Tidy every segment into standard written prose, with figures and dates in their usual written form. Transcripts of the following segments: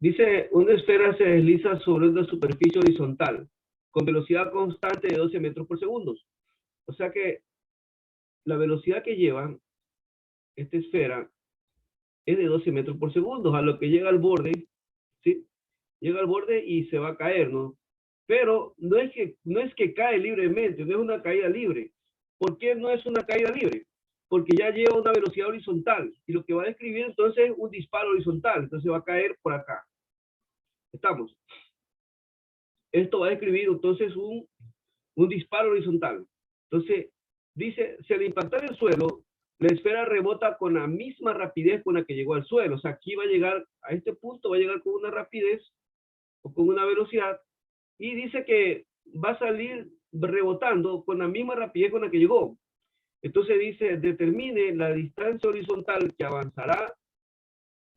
Dice, una esfera se desliza sobre una superficie horizontal con velocidad constante de 12 metros por segundo. O sea que la velocidad que lleva esta esfera es de 12 metros por segundo, a lo que llega al borde, ¿sí? Llega al borde y se va a caer, ¿no? Pero no es que cae libremente, no es una caída libre. ¿Por qué no es una caída libre? Porque ya lleva una velocidad horizontal y lo que va a describir entonces es un disparo horizontal, entonces va a caer por acá. ¿Estamos? Esto va a describir entonces un disparo horizontal. Entonces, dice, si al impactar el suelo, la esfera rebota con la misma rapidez con la que llegó al suelo. O sea, aquí va a llegar, a este punto va a llegar con una rapidez o con una velocidad y dice que va a salir rebotando con la misma rapidez con la que llegó. Entonces dice, determine la distancia horizontal que avanzará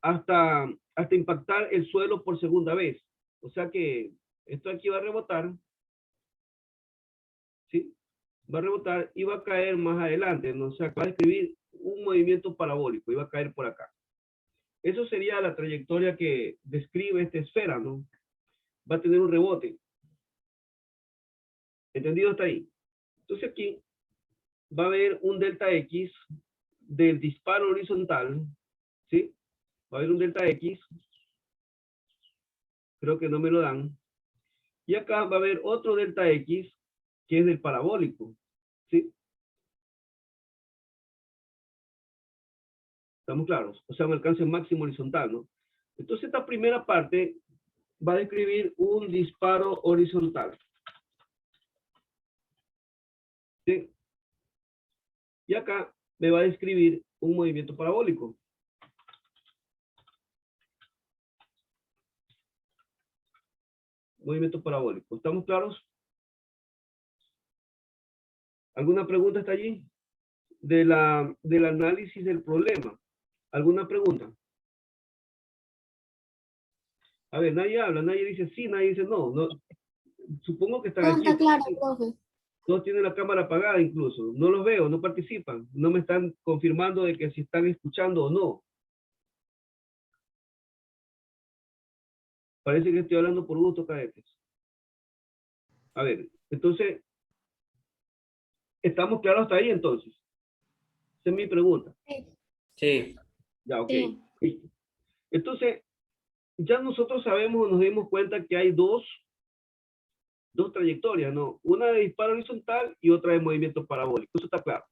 hasta impactar el suelo por segunda vez. O sea que esto aquí va a rebotar, ¿sí? Va a rebotar y va a caer más adelante, ¿no? O sea, va a describir un movimiento parabólico y va a caer por acá. Eso sería la trayectoria que describe esta esfera, ¿no? Va a tener un rebote. ¿Entendido hasta ahí? Entonces aquí va a haber un delta X del disparo horizontal, ¿sí? Va a haber un delta X, creo que no me lo dan. Y acá va a haber otro delta X que es del parabólico, ¿sí? ¿Estamos claros? O sea, un alcance máximo horizontal, ¿no? Entonces esta primera parte va a describir un disparo horizontal, ¿sí? Y acá me va a describir un movimiento parabólico. Movimiento parabólico. ¿Estamos claros? ¿Alguna pregunta está allí? Del análisis del problema. ¿Alguna pregunta? A ver, nadie habla, nadie dice sí, nadie dice no. No, supongo que están Todo aquí. está claro, profe. Todos tienen la cámara apagada incluso. No los veo, no participan. No me están confirmando de que si están escuchando o no. Parece que estoy hablando por gusto, cadetes. A ver, entonces, ¿estamos claros hasta ahí entonces? Esa es mi pregunta. Sí. Ya, ok. Sí. Listo. Entonces, ya nosotros sabemos o nos dimos cuenta que hay dos trayectorias, ¿no? Una de disparo horizontal y otra de movimiento parabólico. Eso está claro.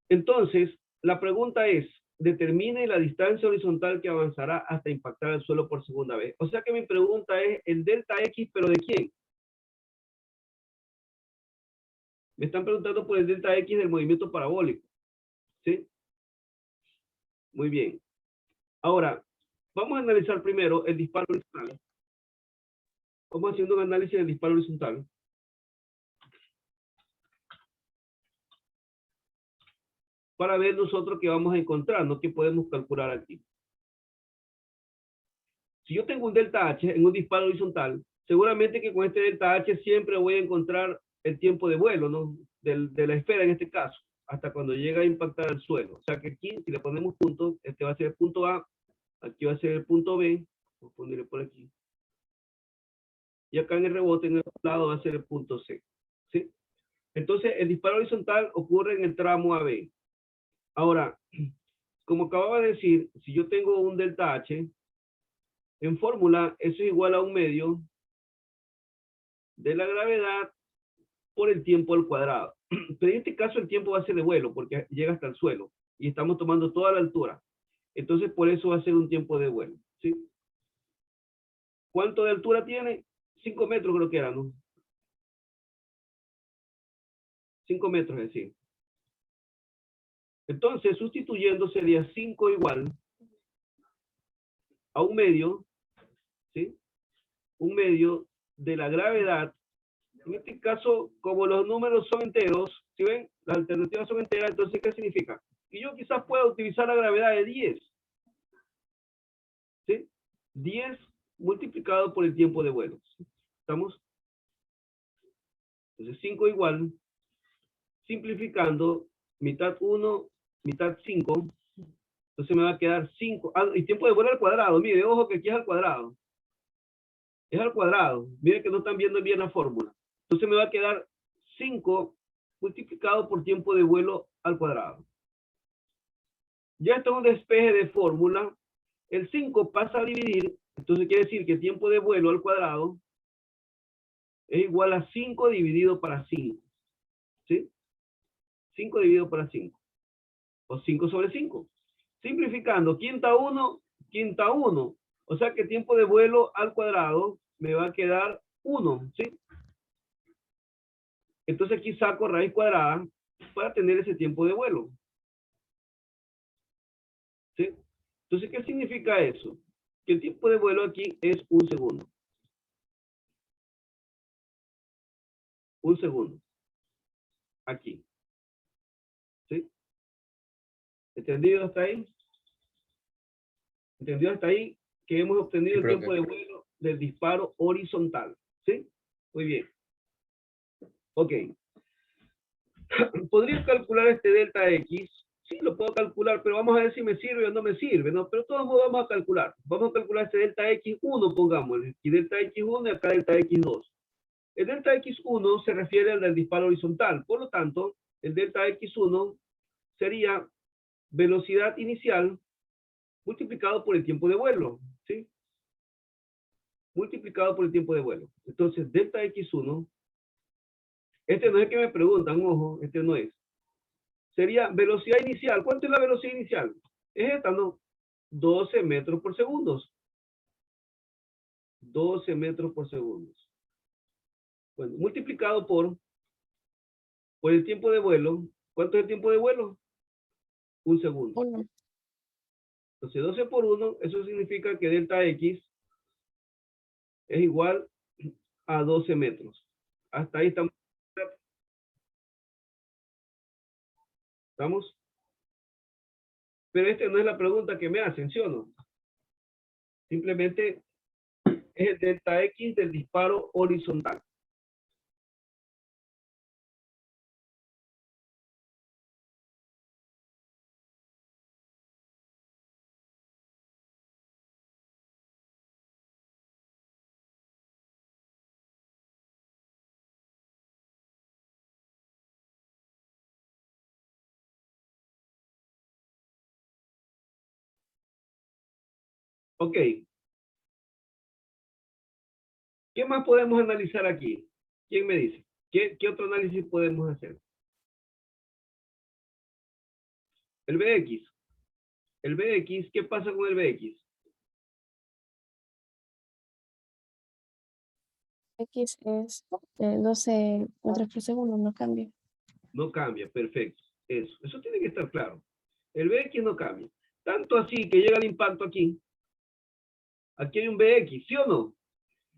Entonces, la pregunta es, determine la distancia horizontal que avanzará hasta impactar el suelo por segunda vez. O sea que mi pregunta es el delta X, ¿pero de quién? Me están preguntando por el delta X del movimiento parabólico. ¿Sí? Muy bien. Ahora, vamos a analizar primero el disparo horizontal. Vamos haciendo un análisis del disparo horizontal. Para ver nosotros qué vamos a encontrar, no qué podemos calcular aquí. Si yo tengo un delta H en un disparo horizontal, seguramente que con este delta H siempre voy a encontrar el tiempo de vuelo, ¿no? De la esfera en este caso, hasta cuando llega a impactar el suelo. O sea que aquí, si le ponemos puntos, este va a ser el punto A, aquí va a ser el punto B, voy a ponerle por aquí. Y acá en el rebote, en el otro lado, va a ser el punto C. ¿Sí? Entonces, el disparo horizontal ocurre en el tramo AB. Ahora, como acababa de decir, si yo tengo un delta H, en fórmula, eso es igual a un medio de la gravedad por el tiempo al cuadrado. Pero en este caso el tiempo va a ser de vuelo, porque llega hasta el suelo, y estamos tomando toda la altura. Entonces, por eso va a ser un tiempo de vuelo, ¿sí? ¿Cuánto de altura tiene? 5 metros creo que era, ¿no? 5 metros, es decir. Entonces, sustituyendo sería 5 igual a un medio, ¿sí? Un medio de la gravedad. En este caso, como los números son enteros, ¿sí ven? Las alternativas son enteras, entonces, ¿qué significa? Que yo quizás pueda utilizar la gravedad de 10, ¿sí? 10 multiplicado por el tiempo de vuelo. ¿Estamos? Entonces, 5 igual, simplificando, mitad 1, mitad 5. Entonces me va a quedar 5. Y tiempo de vuelo al cuadrado. Mire, ojo que aquí es al cuadrado. Es al cuadrado. Miren que no están viendo bien la fórmula. Entonces me va a quedar 5 multiplicado por tiempo de vuelo al cuadrado. Ya está un despeje de fórmula. El 5 pasa a dividir. Entonces quiere decir que tiempo de vuelo al cuadrado es igual a 5 dividido para 5. ¿Sí? 5 dividido para 5. O 5 sobre 5. Simplificando, quinta 1, quinta 1. O sea que tiempo de vuelo al cuadrado me va a quedar 1, ¿sí? Entonces aquí saco raíz cuadrada para tener ese tiempo de vuelo. ¿Sí? Entonces, ¿qué significa eso? Que el tiempo de vuelo aquí es 1 segundo. 1 segundo. Aquí. ¿Sí? ¿Entendido hasta ahí? ¿Entendido hasta ahí? Que hemos obtenido Sí, el tiempo profe. de vuelo del disparo horizontal. ¿Sí? Muy bien. Ok. ¿Podría calcular este delta X? Sí, lo puedo calcular, pero vamos a ver si me sirve o no me sirve, ¿no? Pero de todos modos vamos a calcular. Vamos a calcular este delta X1, pongámosle. Y delta X1 y acá delta X2. El delta X1 se refiere al del disparo horizontal. Por lo tanto, el delta X1 sería velocidad inicial multiplicado por el tiempo de vuelo, ¿sí? Multiplicado por el tiempo de vuelo. Entonces, delta X1, este no es el que me preguntan, ojo, este no es. Sería velocidad inicial. ¿Cuánto es la velocidad inicial? Es esta, ¿no? 12 metros por segundo. 12 metros por segundo. Bueno, multiplicado por el tiempo de vuelo. ¿Cuánto es el tiempo de vuelo? 1 segundo. 1. Entonces, 12 por 1, eso significa que delta X es igual a 12 metros. Hasta ahí estamos. ¿Estamos? Pero esta no es la pregunta que me hacen, ¿sí o no? Simplemente es el delta X del disparo horizontal. Ok. ¿Qué más podemos analizar aquí? ¿Quién me dice? ¿Qué otro análisis podemos hacer? El BX. El BX, ¿qué pasa con el BX? X es 12 metros por segundo, no cambia. No cambia, perfecto. Eso tiene que estar claro. El BX no cambia. Tanto así que llega el impacto aquí. Aquí hay un BX, ¿sí o no?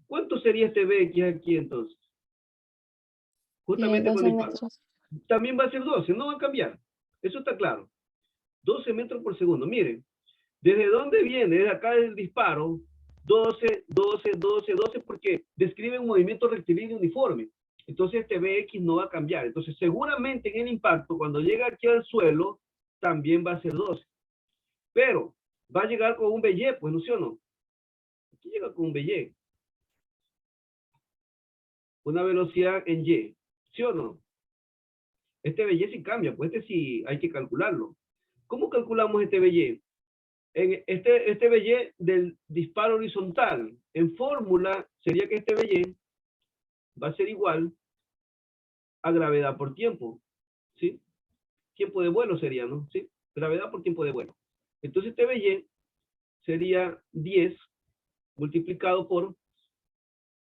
¿Cuánto sería este BX aquí entonces? Justamente con 12 el impacto. metros. También va a ser 12, no va a cambiar. Eso está claro. 12 metros por segundo. Miren, ¿desde dónde viene? Desde acá el disparo. 12, 12, 12, 12, porque describe un movimiento rectilíneo uniforme. Entonces este BX no va a cambiar. Entonces seguramente en el impacto, cuando llega aquí al suelo, también va a ser 12. Pero va a llegar con un BY, pues no, ¿sí o no? Aquí llega con un BY. Una velocidad en Y, ¿sí o no? Este BY sí cambia, pues este sí hay que calcularlo. ¿Cómo calculamos este BY? En este BY del disparo horizontal, en fórmula, sería que este BY va a ser igual a gravedad por tiempo, ¿sí? Tiempo de vuelo sería, ¿no? ¿Sí? Gravedad por tiempo de vuelo. Entonces este BY sería 10 multiplicado por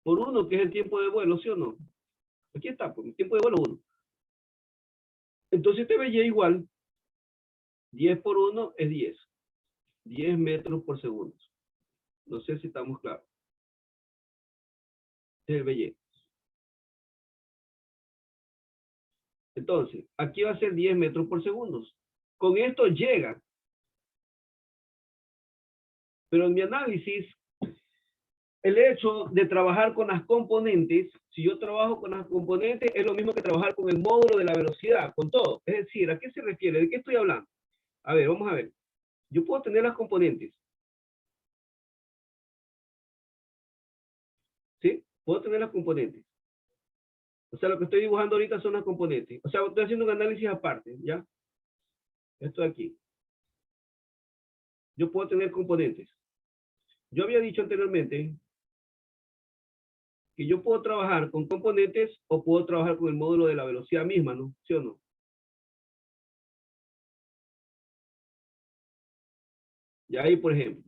1, que es el tiempo de vuelo, ¿sí o no? Aquí está, pues, el tiempo de vuelo 1. Entonces este BY igual, 10 por 1 es 10. 10 metros por segundo. No sé si estamos claros. Este es el BY. Entonces, aquí va a ser 10 metros por segundo. Con esto llega. Pero en mi análisis, el hecho de trabajar con las componentes, si yo trabajo con las componentes, es lo mismo que trabajar con el módulo de la velocidad, con todo. Es decir, ¿a qué se refiere? ¿De qué estoy hablando? A ver, vamos a ver. Yo puedo tener las componentes. ¿Sí? Puedo tener las componentes. O sea, lo que estoy dibujando ahorita son las componentes. O sea, estoy haciendo un análisis aparte, ¿ya? Esto de aquí. Yo puedo tener componentes. Yo había dicho anteriormente que yo puedo trabajar con componentes o puedo trabajar con el módulo de la velocidad misma, ¿no? ¿Sí o no? Y ahí, por ejemplo,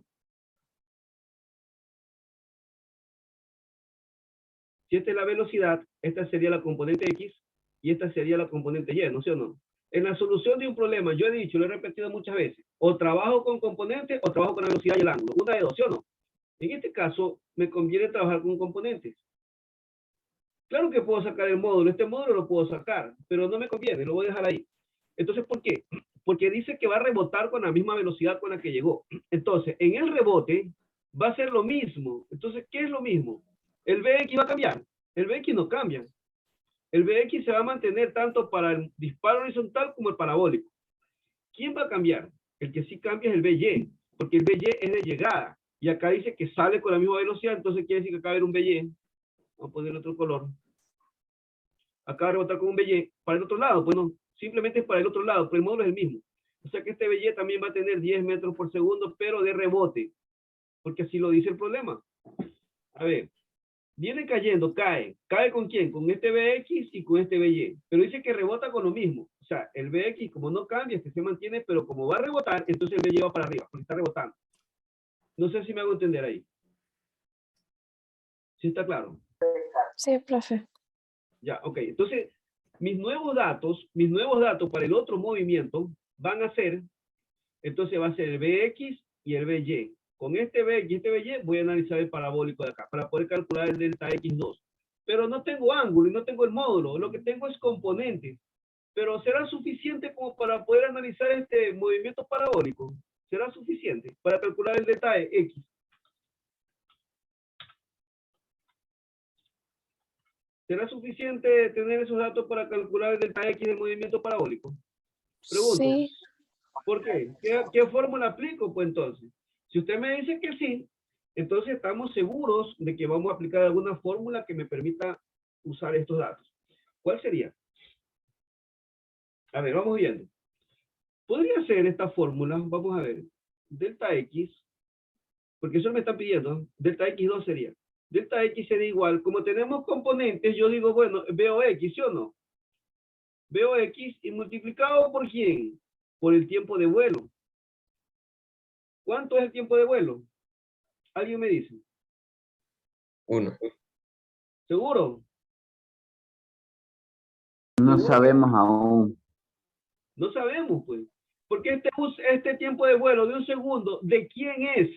si esta es la velocidad, esta sería la componente X y esta sería la componente Y, ¿no? ¿Sí o no? En la solución de un problema, yo he dicho, lo he repetido muchas veces, o trabajo con componentes o trabajo con la velocidad y el ángulo. Una de dos, ¿sí o no? En este caso, me conviene trabajar con componentes. Claro que puedo sacar el módulo, este módulo lo puedo sacar, pero no me conviene, lo voy a dejar ahí. Entonces, ¿por qué? Porque dice que va a rebotar con la misma velocidad con la que llegó. Entonces, en el rebote va a ser lo mismo. Entonces, ¿qué es lo mismo? El Bx va a cambiar. El Bx no cambia. El Bx se va a mantener tanto para el disparo horizontal como el parabólico. ¿Quién va a cambiar? El que sí cambia es el By, porque el By es de llegada. Y acá dice que sale con la misma velocidad, entonces quiere decir que acá va a haber un By. Vamos a poner otro color. Acá va a rebotar con un By. Para el otro lado, pues no, simplemente es para el otro lado, pero el módulo es el mismo. O sea que este By también va a tener 10 metros por segundo, pero de rebote, porque así lo dice el problema. A ver, viene cayendo, cae. ¿Cae con quién? Con este Bx y con este By. Pero dice que rebota con lo mismo. O sea, el Bx como no cambia, este se mantiene, pero como va a rebotar, entonces el By va para arriba, porque está rebotando. No sé si me hago entender ahí. ¿Sí está claro? Sí, profe. Ya, ok. Entonces, mis nuevos datos para el otro movimiento van a ser, entonces va a ser el Bx y el By. Con este Bx y este By voy a analizar el parabólico de acá para poder calcular el delta X2. Pero no tengo ángulo y no tengo el módulo, lo que tengo es componentes. Pero ¿será suficiente como para poder analizar este movimiento parabólico? ¿Será suficiente para calcular el delta X? ¿Será suficiente tener esos datos para calcular el delta X del movimiento parabólico? Pregunto. Sí, ¿Por qué? ¿Qué fórmula aplico? Pues entonces, si usted me dice que sí, entonces estamos seguros de que vamos a aplicar alguna fórmula que me permita usar estos datos. ¿Cuál sería? A ver, vamos viendo. Podría ser esta fórmula, vamos a ver, delta X, porque eso me están pidiendo, delta X2 sería. Delta X sería igual, como tenemos componentes, yo digo, bueno, veo X, ¿sí o no? Veo X y multiplicado por quién? Por el tiempo de vuelo. ¿Cuánto es el tiempo de vuelo? ¿Alguien me dice? 1. ¿Seguro? No ¿Seguro? sabemos aún. No sabemos, pues. Porque este tiempo de vuelo de un segundo, ¿de quién es?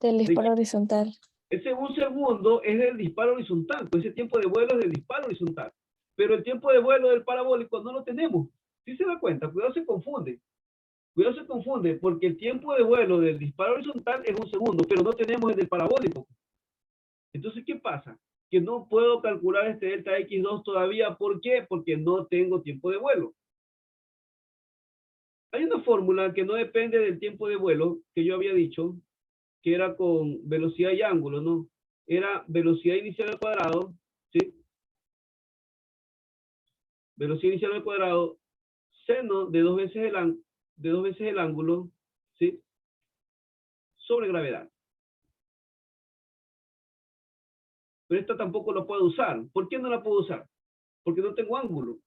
del ¿De disparo quién? horizontal. Ese un segundo es del disparo horizontal, pues ese tiempo de vuelo es del disparo horizontal. Pero el tiempo de vuelo del parabólico no lo tenemos. ¿Sí se da cuenta? Cuidado se confunde. Cuidado se confunde, porque el tiempo de vuelo del disparo horizontal es un segundo, pero no tenemos el del parabólico. Entonces, ¿qué pasa? Que no puedo calcular este delta X2 todavía. ¿Por qué? Porque no tengo tiempo de vuelo. Hay una fórmula que no depende del tiempo de vuelo, que yo había dicho, que era con velocidad y ángulo, ¿no? Era velocidad inicial al cuadrado, ¿sí? Velocidad inicial al cuadrado, seno de dos veces el ángulo, ¿sí? Sobre gravedad. Pero esta tampoco lo puedo usar. ¿Por qué no la puedo usar? Porque no tengo ángulo.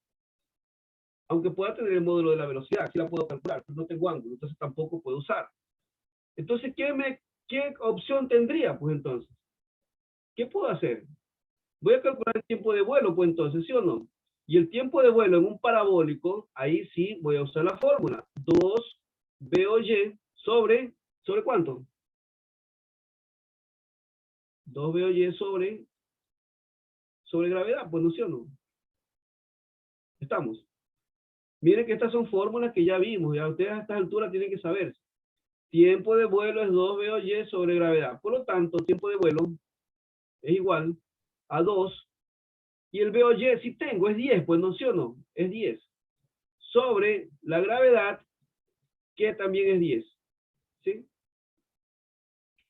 Aunque pueda tener el módulo de la velocidad, aquí la puedo calcular, pero no tengo ángulo, entonces tampoco puedo usar. Entonces, ¿qué opción tendría? Pues entonces, ¿qué puedo hacer? Voy a calcular el tiempo de vuelo, pues entonces, ¿sí o no? Y el tiempo de vuelo en un parabólico, ahí sí voy a usar la fórmula. 2 BOY ¿sobre cuánto? 2 BOY sobre gravedad, pues no, ¿sí o no? Estamos. Miren que estas son fórmulas que ya vimos, ya ustedes a estas alturas tienen que saber. Tiempo de vuelo es 2 BOY sobre gravedad. Por lo tanto, tiempo de vuelo es igual a 2. Y el BOY si tengo es 10, pues no, ¿sí o no? Es 10. Sobre la gravedad, que también es 10. ¿Sí?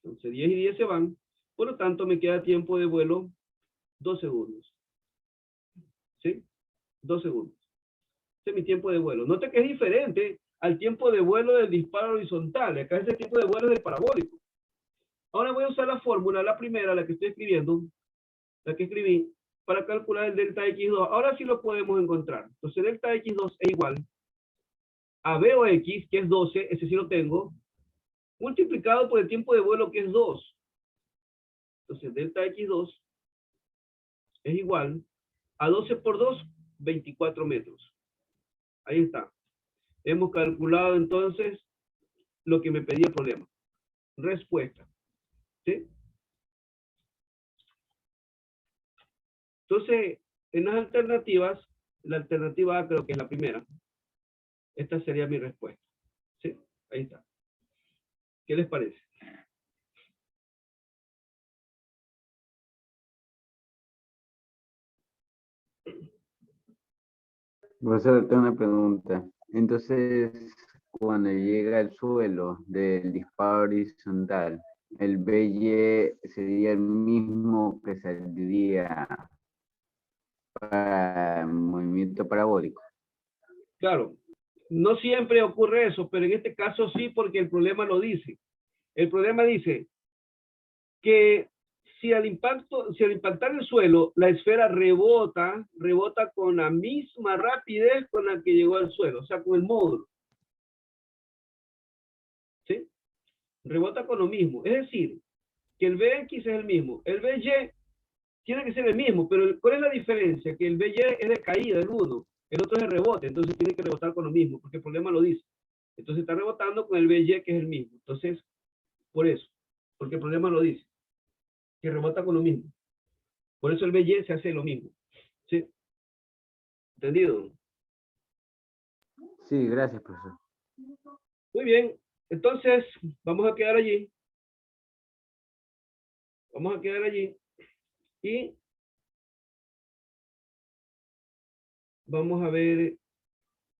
Entonces 10 y 10 se van. Por lo tanto, me queda tiempo de vuelo 2 segundos. ¿Sí? 2 segundos. Ese es mi tiempo de vuelo. Note que es diferente al tiempo de vuelo del disparo horizontal. Acá ese tiempo de vuelo es del parabólico. Ahora voy a usar la fórmula, la primera, la que estoy escribiendo, la que escribí, para calcular el delta X2. Ahora sí lo podemos encontrar. Entonces, delta X2 es igual a B o X, que es 12, ese sí lo tengo, multiplicado por el tiempo de vuelo, que es 2. Entonces, delta X2 es igual a 12 por 2, 24 metros. Ahí está. Hemos calculado entonces lo que me pedía el problema. Respuesta. ¿Sí? Entonces, en las alternativas, la alternativa A creo que es la primera. Esta sería mi respuesta. ¿Sí? Ahí está. ¿Qué les parece? Profesor, tengo una pregunta. Entonces, cuando llega al suelo del disparo horizontal, el BY sería el mismo que saldría para movimiento parabólico. Claro, no siempre ocurre eso, pero en este caso sí, porque el problema lo dice. El problema dice que si al impactar el suelo, la esfera rebota con la misma rapidez con la que llegó al suelo, o sea, con el módulo. ¿Sí? Rebota con lo mismo. Es decir, que el Bx es el mismo. El By tiene que ser el mismo, pero ¿cuál es la diferencia? Que el By es de caída, el 1, el otro es de rebote, entonces tiene que rebotar con lo mismo, porque el problema lo dice. Entonces está rebotando con el By, que es el mismo. Entonces, por eso, porque el problema lo dice, que rebota con lo mismo. Por eso el By se hace lo mismo. ¿Sí? ¿Entendido? Sí, gracias, profesor. Muy bien. Entonces, vamos a quedar allí. Vamos a quedar allí. Y vamos a ver